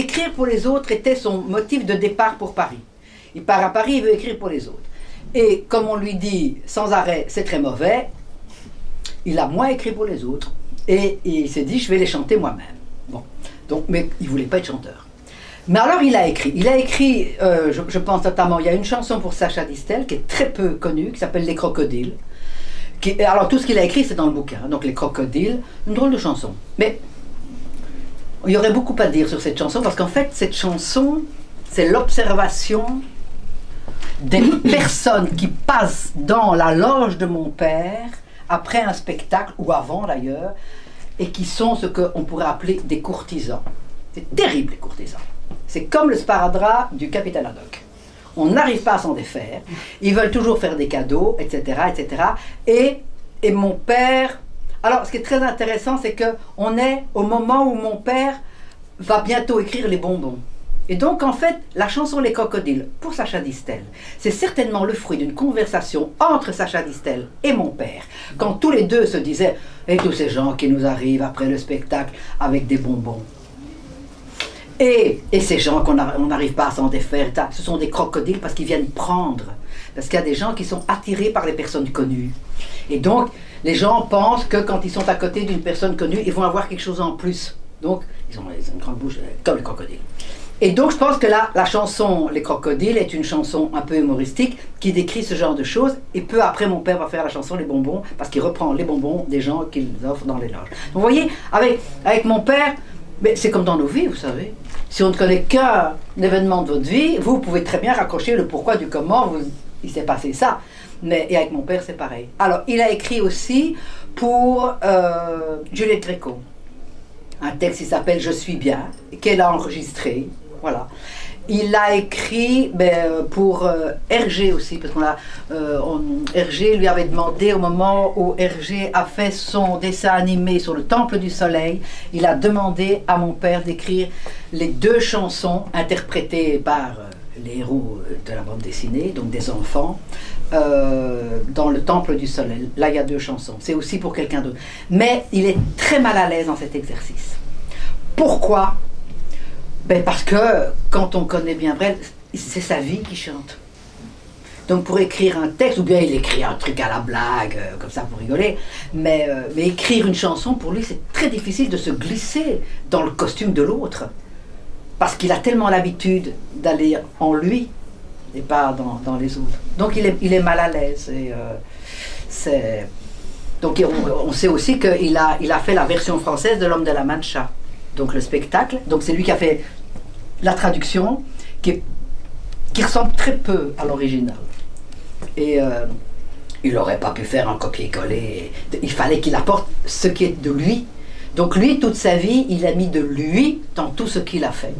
Écrire pour les autres était son motif de départ pour Paris. Il part à Paris, il veut écrire pour les autres. Et comme on lui dit sans arrêt, c'est très mauvais, il a moins écrit pour les autres. Et il s'est dit, je vais les chanter moi-même. Bon. Donc, mais il ne voulait pas être chanteur. Mais alors il a écrit. Il a écrit, je pense notamment, il y a une chanson pour Sacha Distel qui est très peu connue, qui s'appelle Les Crocodiles. Alors tout ce qu'il a écrit, c'est dans le bouquin. Donc Les Crocodiles, une drôle de chanson. Mais il y aurait beaucoup à dire sur cette chanson, parce qu'en fait, cette chanson, c'est l'observation des personnes qui passent dans la loge de mon père, après un spectacle, ou avant d'ailleurs, et qui sont ce qu'on pourrait appeler des courtisans. C'est terrible, les courtisans. C'est comme le sparadrap du capitaine Haddock. On n'arrive pas à s'en défaire. Ils veulent toujours faire des cadeaux, etc., etc. Et mon père... Alors, ce qui est très intéressant, c'est qu'on est au moment où mon père va bientôt écrire Les Bonbons. Et donc, en fait, la chanson Les Crocodiles, pour Sacha Distel, c'est certainement le fruit d'une conversation entre Sacha Distel et mon père, quand tous les deux se disaient « Et tous ces gens qui nous arrivent après le spectacle avec des bonbons. Et ces gens qu'on n'arrive pas à s'en défaire, ce sont des crocodiles parce qu'ils viennent prendre. Parce qu'il y a des gens qui sont attirés par les personnes connues. Et donc, les gens pensent que quand ils sont à côté d'une personne connue, ils vont avoir quelque chose en plus. Donc, ils ont une grande bouche, comme les crocodiles. Et donc, je pense que là, la chanson Les Crocodiles est une chanson un peu humoristique qui décrit ce genre de choses. Et peu après, mon père va faire la chanson Les Bonbons, parce qu'il reprend les bonbons des gens qu'il offre dans les loges. Donc, vous voyez, avec mon père, mais c'est comme dans nos vies, vous savez. Si on ne connaît qu'un événement de votre vie, vous pouvez très bien raccrocher le pourquoi du comment il s'est passé ça. Et avec mon père, c'est pareil. Alors, il a écrit aussi pour Juliette Gréco un texte qui s'appelle « Je suis bien », qu'elle a enregistré. Voilà. Il a écrit pour Hergé aussi, parce Hergé lui avait demandé, au moment où Hergé a fait son dessin animé sur le Temple du Soleil, il a demandé à mon père d'écrire les 2 chansons interprétées par les héros de la bande dessinée, donc des enfants, dans le Temple du Soleil. Là, il y a 2 chansons. C'est aussi pour quelqu'un d'autre. Mais il est très mal à l'aise dans cet exercice. Pourquoi ? Parce que, quand on connaît bien Brel, c'est sa vie qui chante. Donc pour écrire un texte, ou bien il écrit un truc à la blague, comme ça pour rigoler, mais écrire une chanson, pour lui, c'est très difficile de se glisser dans le costume de l'autre. Parce qu'il a tellement l'habitude d'aller en lui, et pas dans les autres. Donc il est mal à l'aise. Donc on sait aussi qu'il a fait la version française de L'Homme de la Mancha. Donc le spectacle, donc c'est lui qui a fait la traduction, qui ressemble très peu à l'original. Et il n'aurait pas pu faire un copier-coller. Il fallait qu'il apporte ce qui est de lui. Donc lui, toute sa vie, il a mis de lui dans tout ce qu'il a fait.